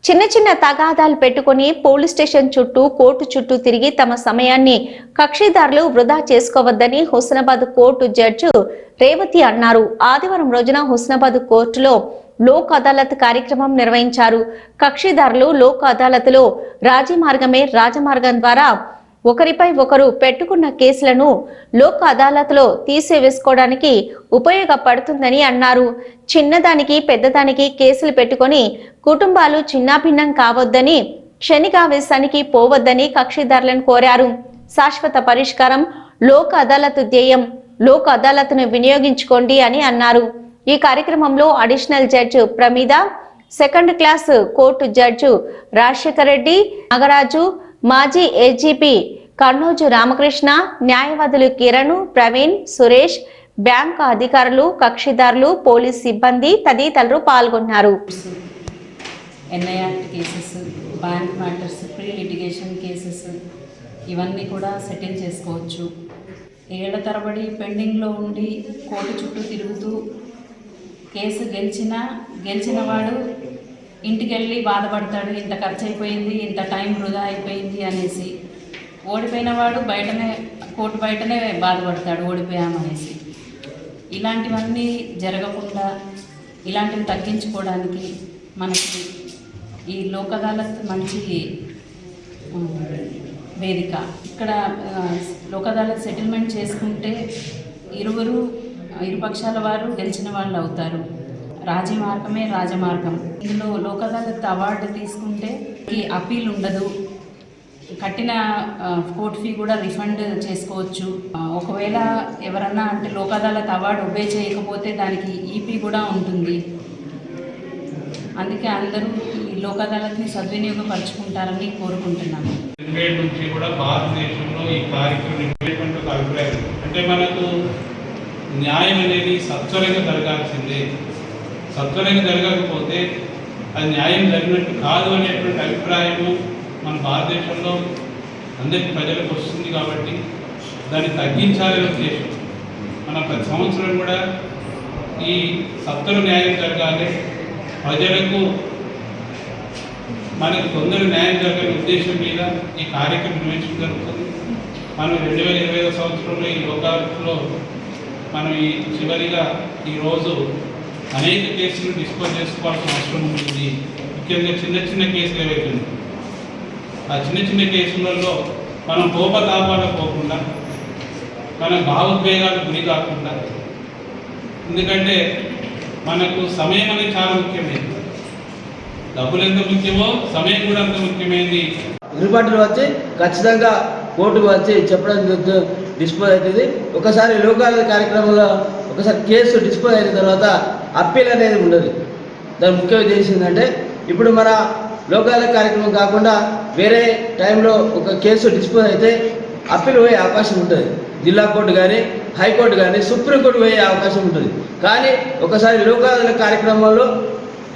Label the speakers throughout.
Speaker 1: చిన్న చిన్న తగాదాలు పెట్టుకుని పోలీస్ స్టేషన్ చుట్టూ కోర్టు చుట్టూ తిరిగి తమ సమయాన్ని కక్షిదారులు వృధా చేసుకోవద్దని హుస్నాబాద్ కోర్టు జడ్జి రేవతి అన్నారు. ఆదివారం రోజున హుస్నాబాద్ కోర్టులో లోక్ అదాలత్ కార్యక్రమం నిర్వహించారు. కక్షిదారులు లోక్ అదాలత్లో రాజీ మార్గమే రాజమార్గం ద్వారా ఒకరిపై ఒకరు పెట్టుకున్న కేసులను లోక్ అదాలత్లో తీసివేసుకోవడానికి ఉపయోగపడుతుందని అన్నారు. చిన్నదానికి పెద్దదానికి కేసులు పెట్టుకొని కుటుంబాలు చిన్నాభిన్నం కావద్దని, క్షణికావేశానికి పోవద్దని కక్షిదారులను కోరారు. శాశ్వత పరిష్కారం లోక్ అదాలత్ ధ్యేయం. లోక్ అదాలత్ను వినియోగించుకోండి అని అన్నారు. ఈ కార్యక్రమంలో additional judge Prameeda, second class court judge Rajasekhar Reddy, Nagaraju, మాజీ ఏజీపీ కన్నోజు రామకృష్ణ, న్యాయవాదులు కిరణ్, ప్రవీణ్, సురేష్, బ్యాంకు అధికారులు, కక్షిదారులు, పోలీస్ సిబ్బంది తదితరులు పాల్గొన్నారు.
Speaker 2: NIRT cases, bank matters, pre litigation cases ఇవన్నీ కూడా సెటిల్ చేసుకోవచ్చు. ఏళ్ల తరబడి పెండింగ్లో ఉండి కోర్టు చుట్టూ తిరుగుతూ కేసు గెలిచిన వాడు ఇంటికి వెళ్ళి బాధపడతాడు, ఇంత ఖర్చు అయిపోయింది, ఇంత టైం వృధా అయిపోయింది అనేసి. ఓడిపోయిన వాడు కోర్టు బయటనే బాధపడతాడు ఓడిపోయామనేసి. ఇలాంటివన్నీ జరగకుండా ఇలాంటివి తగ్గించుకోవడానికి మనకి ఈ లోక్ అదాలత్ మంచి వేదిక. ఇక్కడ లోక్ అదాలత్ సెటిల్మెంట్ చేసుకుంటే ఇరు పక్షాల వారు గెలిచిన వాళ్ళు అవుతారు. రాజీ మార్గమే రాజమార్గం. ఇందులో లోక్ అదాలత్ అవార్డు తీసుకుంటే ఈ అప్పీల్ ఉండదు, కట్టిన కోర్ట్ ఫీ కూడా రిఫండ్ చేసుకోవచ్చు. ఒకవేళ ఎవరన్నా అంటే లోక్ అదాలత్ అవార్డు ఒబే చేయకపోతే దానికి ఈపీ కూడా ఉంటుంది. అందుకే అందరూ ఈ లోక్ అదాలత్ని సద్వినియోగపరుచుకుంటారని కోరుకుంటున్నాను.
Speaker 3: నుంచి కూడా భారతదేశంలో ఈ కార్యక్రమం అభిప్రాయం అంటే మనకు న్యాయం అనేది సత్వరంగా జరగాల్సిందే. సత్వరంగా జరగకపోతే అది న్యాయం జరిగినట్టు కాదు అనేటువంటి అభిప్రాయము మన భారతదేశంలో అందరి ప్రజలకు వస్తుంది. కాబట్టి దాన్ని తగ్గించాలనే ఉద్దేశం మనం ప్రతి సంవత్సరం కూడా ఈ సత్వర న్యాయం జరగాలి, ప్రజలకు మనకు తొందర న్యాయం జరగాలనే ఉద్దేశం మీద ఈ కార్యక్రమం నిర్వహించడం జరుగుతుంది. మనం 2020 సంవత్సరంలో ఈ లోకాల్లో మనం ఈ చివరిగా ఈరోజు అనేక కేసులు డిస్పోజ్ చేసుకోవాల్సిన అవసరం ఉంటుంది. ముఖ్యంగా చిన్న చిన్న కేసులు ఏవైతే ఆ చిన్న కేసులలో మనం కోపతాపాలకు పోకుండా, మన భావోద్వేగాలకు గురి కాకుండా, ఎందుకంటే మనకు సమయం అనేది చాలా ముఖ్యమైనది. డబ్బులు ఎంత ముఖ్యమో సమయం కూడా అంత ముఖ్యమైనది.
Speaker 4: ఇరుపాటులు వచ్చి ఖచ్చితంగా కోర్టుకు వచ్చి చెప్పడం డిస్పోజ్ అవుతుంది. ఒకసారి లోకాల కార్యక్రమంలో ఒకసారి కేసు డిస్పోజ్ అయిన తర్వాత అప్పీల్ అనేది ఉండదు. దాని ముఖ్య ఉద్దేశం ఏంటంటే ఇప్పుడు మన లోకాల కార్యక్రమం కాకుండా వేరే టైంలో ఒక కేసు డిస్పోజ్ అయితే అప్పీల్ పోయే అవకాశం ఉంటుంది. జిల్లా కోర్టు కానీ, హైకోర్టు కానీ, సుప్రీంకోర్టు పోయే అవకాశం ఉంటుంది. కానీ ఒకసారి లోకాల కార్యక్రమంలో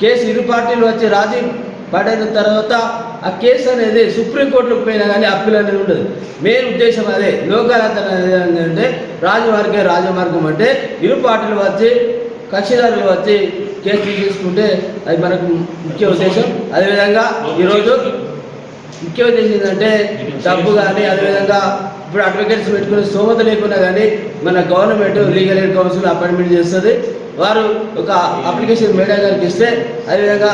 Speaker 4: కేసు ఇరు పార్టీలు వచ్చి రాజీ పడిన తర్వాత ఆ కేసు అనేది సుప్రీంకోర్టులకు పోయినా కానీ అప్పీల్ అనేది ఉండదు. మెయిన్ ఉద్దేశం అదే. లోక్ అదాలత్ అనేది అంటే రాజమార్గం అంటే ఇరు పార్టీలు వచ్చి కక్షిదారులు వచ్చి కేసు తీసుకుంటే అది మనకు ముఖ్య ఉద్దేశం. అదేవిధంగా ఈరోజు ముఖ్య ఉద్దేశం ఏంటంటే డబ్బు కానీ, అదేవిధంగా ఇప్పుడు అడ్వకేట్స్ పెట్టుకునే స్తోమత లేకున్నా కానీ మన government legal aid council appointment చేస్తుంది. వారు ఒక అప్లికేషన్ మేడం గారికి ఇస్తే, అదేవిధంగా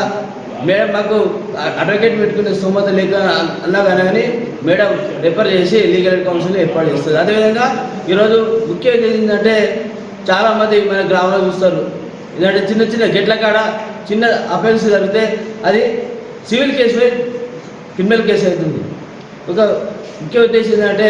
Speaker 4: మేడం మాకు అడ్వకేట్ పెట్టుకునే స్తోమత లేక అన్నా కానీ మేడం రిఫర్ చేసి లీగల్ ఎయిడ్ కౌన్సిల్ ఏర్పాటు చేస్తుంది. అదేవిధంగా ఈరోజు ముఖ్య ఉద్దేశం ఏంటంటే చాలామంది మన గ్రామంలో చూస్తారు, ఎందుకంటే చిన్న గెట్ల కాడ చిన్న అఫెన్స్ జరిగితే అది సివిల్ కేసు క్రిమినల్ కేసు అవుతుంది. ఒక ముఖ్య ఉద్దేశం ఏంటంటే